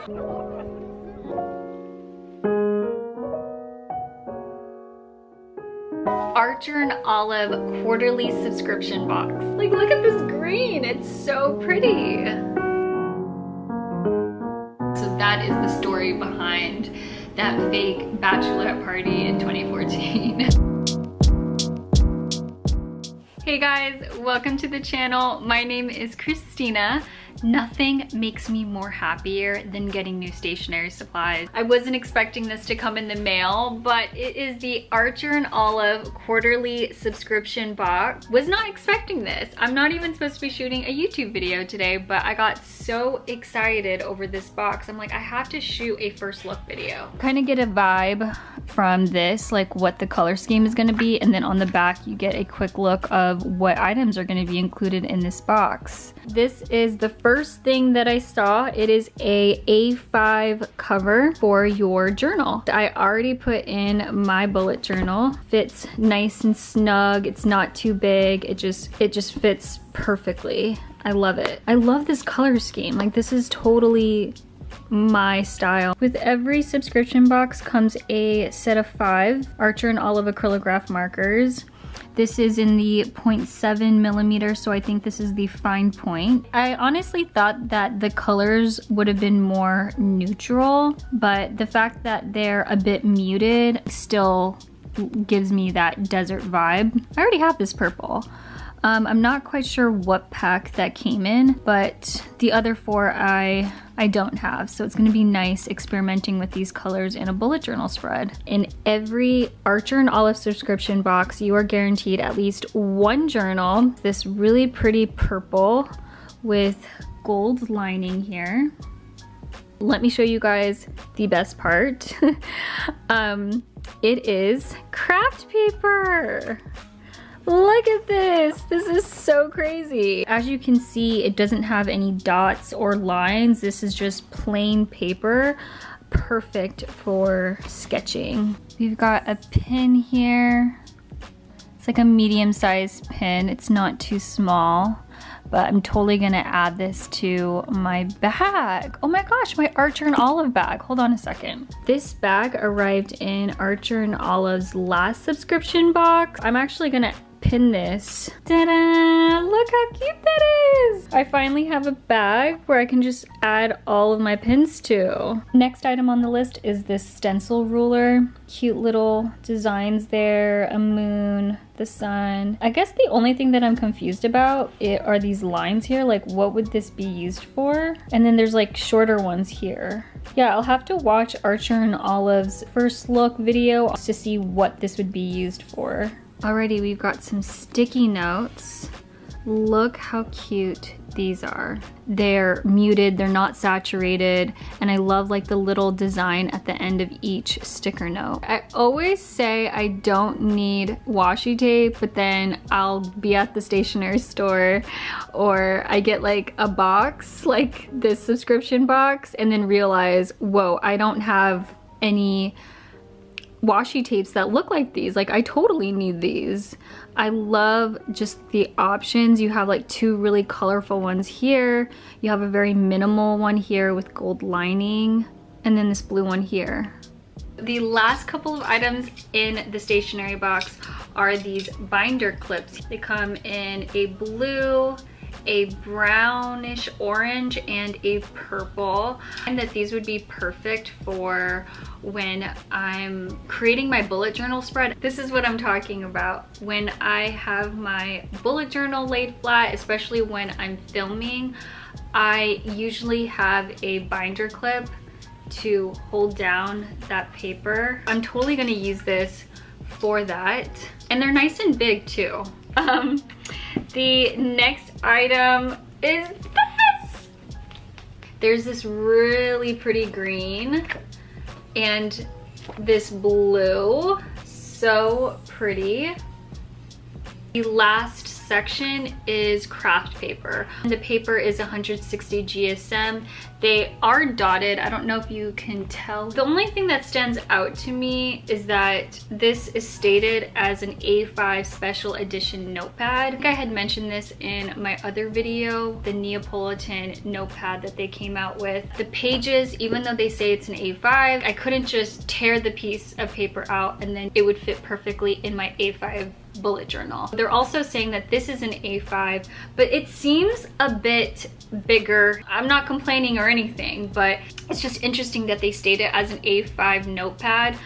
Archer and Olive quarterly subscription box. Like, look at this green, it's so pretty. So that is the story behind that fake bachelorette party in 2014. Hey guys, welcome to the channel. My name is Kristina. Nothing makes me more happier than getting new stationery supplies. I wasn't expecting this to come in the mail, but it is the Archer and Olive quarterly subscription box. Was not expecting this. I'm not even supposed to be shooting a YouTube video today, but I got so excited over this box. I'm like, I have to shoot a first look video. Kind of get a vibe from this, like what the color scheme is gonna be, and then on the back you get a quick look of what items are gonna be included in this box. This is the first thing that I saw. It is a A5 cover for your journal. I already put in my bullet journal. Fits nice and snug. It's not too big. It just fits perfectly. I love it. I love this color scheme. Like, this is totally my style. With every subscription box comes a set of 5 Archer and Olive acrylograph markers. This is in the 0.7 millimeter, so I think this is the fine point. I honestly thought that the colors would have been more neutral, but the fact that they're a bit muted still gives me that desert vibe. I already have this purple. I'm not quite sure what pack that came in, but the other 4 I don't have, so it's gonna be nice experimenting with these colors in a bullet journal spread. In every Archer and Olive subscription box, you are guaranteed at least 1 journal. This really pretty purple with gold lining here. Let me show you guys the best part. It is craft paper. Look at this. This is so crazy. As you can see, it doesn't have any dots or lines. This is just plain paper. Perfect for sketching. We've got a pin here. It's like a medium-sized pin. It's not too small, but I'm totally gonna add this to my bag. Oh my gosh, my Archer and Olive bag. Hold on a second. This bag arrived in Archer and Olive's last subscription box. I'm actually gonna pin this. Ta-da! Look how cute that is! I finally have a bag where I can just add all of my pins to. Next item on the list is this stencil ruler. Cute little designs there, a moon, the sun. I guess the only thing that I'm confused about are these lines here. Like, what would this be used for? And then there's like shorter ones here. Yeah, I'll have to watch Archer and Olive's first look video to see what this would be used for. Alrighty, we've got some sticky notes. Look how cute these are. They're muted, they're not saturated, and I love like the little design at the end of each sticker note. I always say I don't need washi tape, but then I'll be at the stationery store or I get like a box, like this subscription box, and then realize, whoa, I don't have any washi tapes that look like these. Like, I totally need these. I love just the options. You have like 2 really colorful ones here. You have a very minimal one here with gold lining, and then this blue one here. The last couple of items in the stationery box are these binder clips. They come in a blue, a brownish orange, and a purple, and that these would be perfect for when I'm creating my bullet journal spread. This is what I'm talking about. When I have my bullet journal laid flat, especially when I'm filming, I usually have a binder clip to hold down that paper. I'm totally gonna use this for that, and they're nice and big too. The next item is this. There's this really pretty green and this blue, so pretty. The last section is craft paper. The paper is 160 GSM. They are dotted. I don't know if you can tell. The only thing that stands out to me is that this is stated as an A5 special edition notepad. I think I had mentioned this in my other video, the Neapolitan notepad that they came out with. The pages, even though they say it's an A5, I couldn't just tear the piece of paper out and then it would fit perfectly in my A5 bullet journal. They're also saying that this is an A5, but it seems a bit bigger. I'm not complaining or anything, but it's just interesting that they state it as an A5 notepad.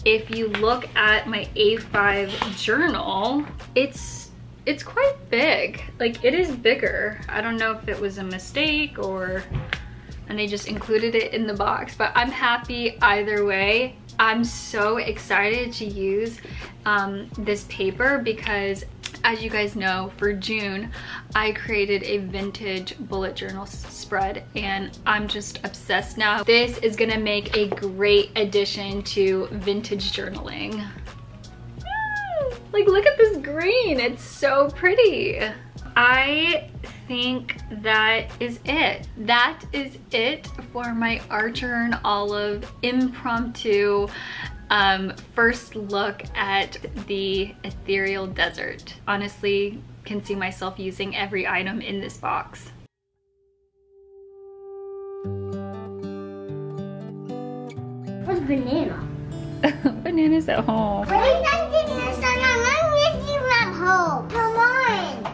If you look at my A5 journal, it's quite big. Like, it is bigger. I don't know if it was a mistake and they just included it in the box, but I'm happy either way. I'm so excited to use this paper because, as you guys know, for June, I created a vintage bullet journal spread and I'm just obsessed now. This is gonna make a great addition to vintage journaling. Like, look at this green, it's so pretty. I think that is it. That is it for my Archer and Olive impromptu first look at the ethereal desert. Honestly, can see myself using every item in this box. Where's banana? Banana's at home. But he's not taking this on. I'm with you at home. Come on.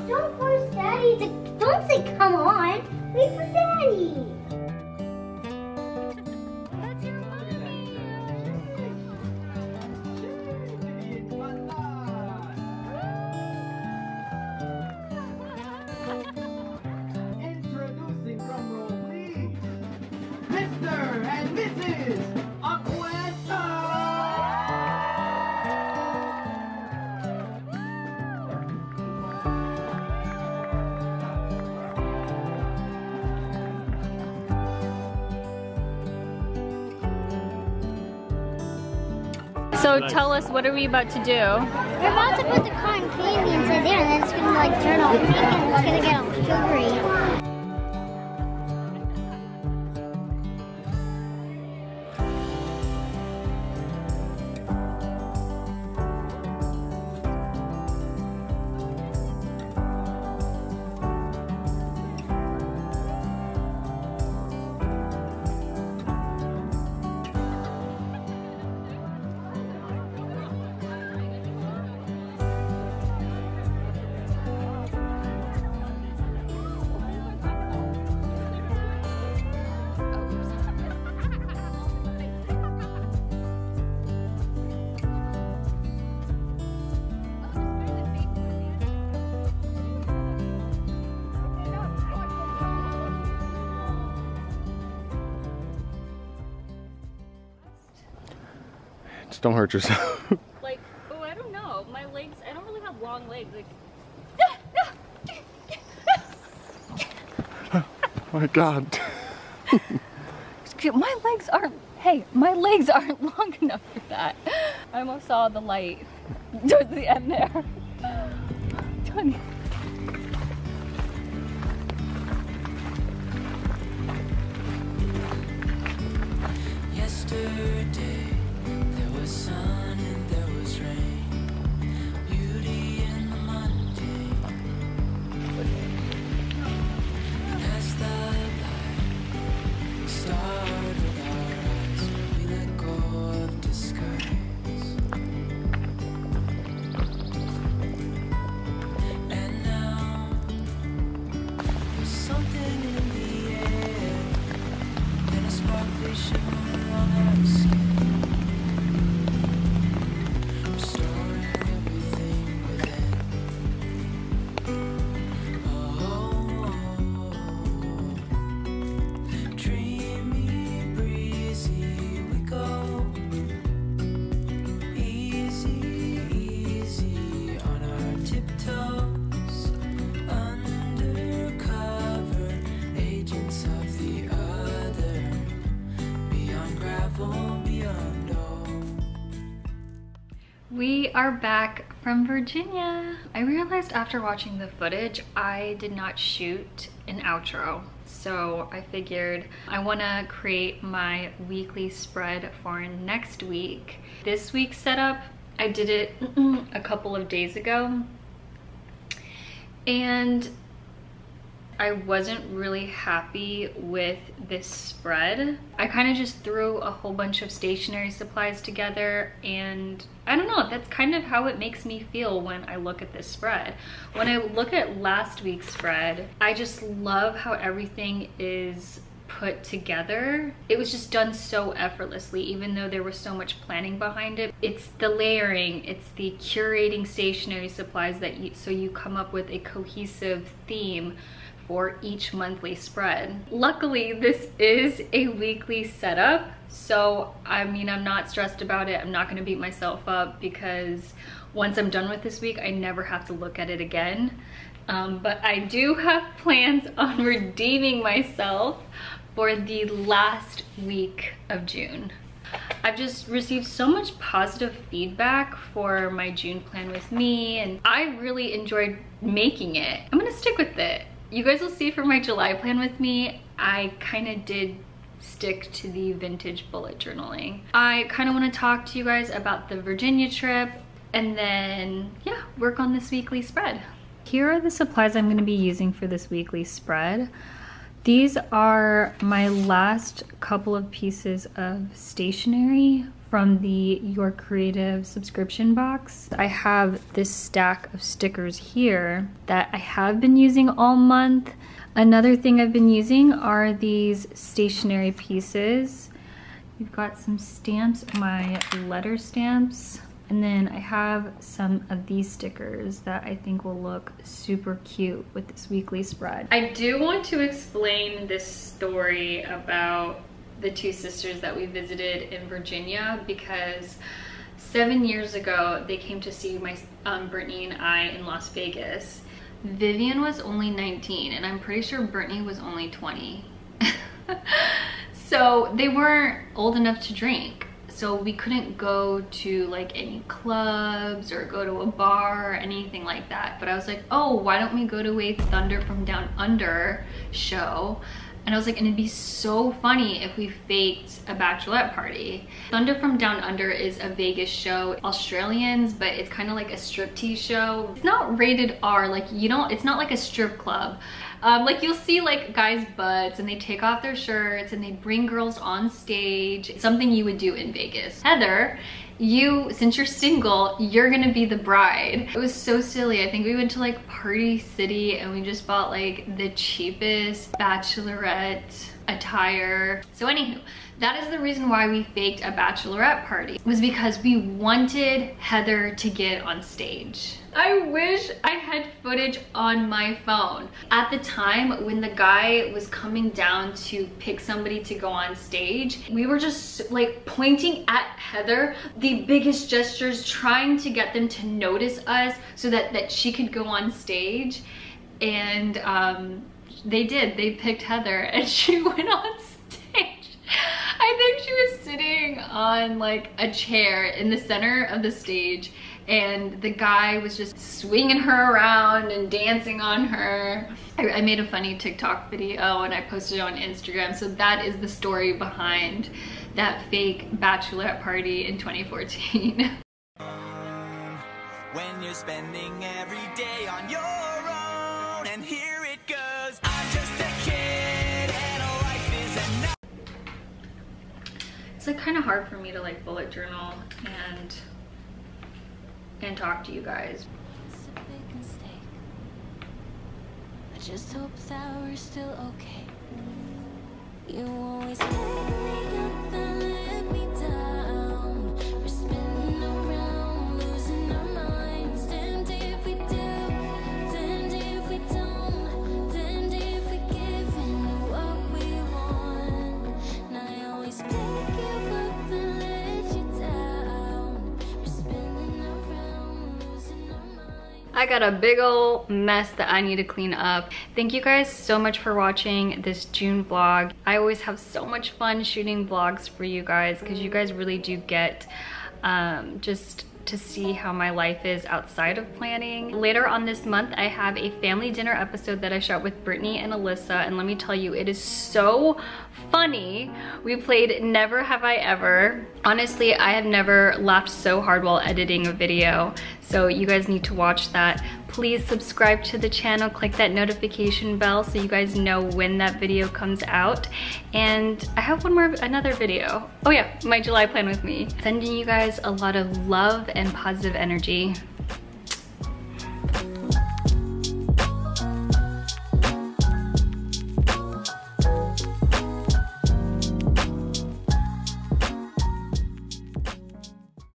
Don't force Daddy to. Don't say come on. Wait for Daddy. That's your Introducing, drumroll please, Mr. and Mrs. So tell us, what are we about to do? We're about to put the cotton candy inside there, and then it's gonna like turn all pink and it's gonna get all sugary. Just don't hurt yourself. Like, oh, I don't know. My legs, I don't really have long legs. Like, Oh my God. my legs aren't, hey, my legs aren't long enough for that. I almost saw the light towards the end there. Johnny. Yesterday there was sun and there was rain, beauty in the mundane. And as the light started our eyes, we let go of disguise. And now there's something in the air and a sparkly shimmer on our skin. Restoring everything within. Oh, dreamy, breezy we go. Easy, easy on our tiptoes. Undercover agents of the other. Beyond gravel, beyond all. We are back from Virginia. I realized after watching the footage, I did not shoot an outro. So I figured I want to create my weekly spread for next week. This week's setup, I did it a couple of days ago. And I wasn't really happy with this spread. I kind of just threw a whole bunch of stationery supplies together, and I don't know, that's kind of how it makes me feel when I look at this spread. When I look at last week's spread, I just love how everything is put together. It was just done so effortlessly, even though there was so much planning behind it. It's the layering, it's the curating stationery supplies that so you come up with a cohesive theme for each monthly spread. Luckily, this is a weekly setup, so I mean, I'm not stressed about it. I'm not gonna beat myself up because once I'm done with this week, I never have to look at it again. But I do have plans on redeeming myself for the last week of June. I've just received so much positive feedback for my June plan with me, and I really enjoyed making it. I'm gonna stick with it. You guys will see for my July plan with me, I kind of did stick to the vintage bullet journaling. I kind of want to talk to you guys about the Virginia trip and then, yeah, work on this weekly spread. Here are the supplies I'm going to be using for this weekly spread. These are my last couple of pieces of stationery from the Your Creative subscription box. I have this stack of stickers here that I have been using all month. Another thing I've been using are these stationery pieces. You've got some stamps, my letter stamps, and then I have some of these stickers that I think will look super cute with this weekly spread. I do want to explain this story about the two sisters that we visited in Virginia, because 7 years ago they came to see my Brittany and I in Las Vegas. Vivian was only 19 and I'm pretty sure Brittany was only 20. So they weren't old enough to drink, so we couldn't go to like any clubs or go to a bar or anything like that. But I was like, oh, why don't we go to a Thunder from Down Under show? And I was like, and it'd be so funny if we faked a bachelorette party. Thunder from Down Under is a Vegas show, Australians, but it's kind of like a striptease show. It's not rated R, like it's not like a strip club. Like you'll see like guys' butts and they take off their shirts and they bring girls on stage. It's something you would do in Vegas. Heather, since you're single, you're gonna be the bride. It was so silly. I think we went to like Party City and we just bought like the cheapest bachelorette attire. So anywho, that is the reason why we faked a bachelorette party. It was because we wanted Heather to get on stage. I wish I had footage on my phone. At the time when the guy was coming down to pick somebody to go on stage, we were just like pointing at Heather, the biggest gestures, trying to get them to notice us so that she could go on stage. And they did. They picked Heather and she went on stage. I think she was sitting on like a chair in the center of the stage, and the guy was just swinging her around and dancing on her. I made a funny TikTok video and I posted it on Instagram, so that is the story behind that fake bachelorette party in 2014. When you're spending every day on your own, and here it goes, I'm just a kid and life is enough. It's like kind of hard for me to like bullet journal and talk to you guys. It's a big mistake. I just hope that we're still okay. You always pick me up and let me down. We're spinning around, losing our minds. Damned if we do, damned if we don't, damned if we give in what we want. And I always pick you up and let you down. We're spinning around, losing our minds. I got a big ol' mess that I need to clean up. Thank you guys so much for watching this June vlog. I always have so much fun shooting vlogs for you guys because you guys really do get just to see how my life is outside of planning. Later on this month, I have a family dinner episode that I shot with Brittany and Alyssa, and let me tell you, it is so funny. We played Never Have I Ever. Honestly, I have never laughed so hard while editing a video, so you guys need to watch that. Please subscribe to the channel, click that notification bell so you guys know when that video comes out. And I have another video. Oh yeah, my July plan with me. Sending you guys a lot of love and positive energy.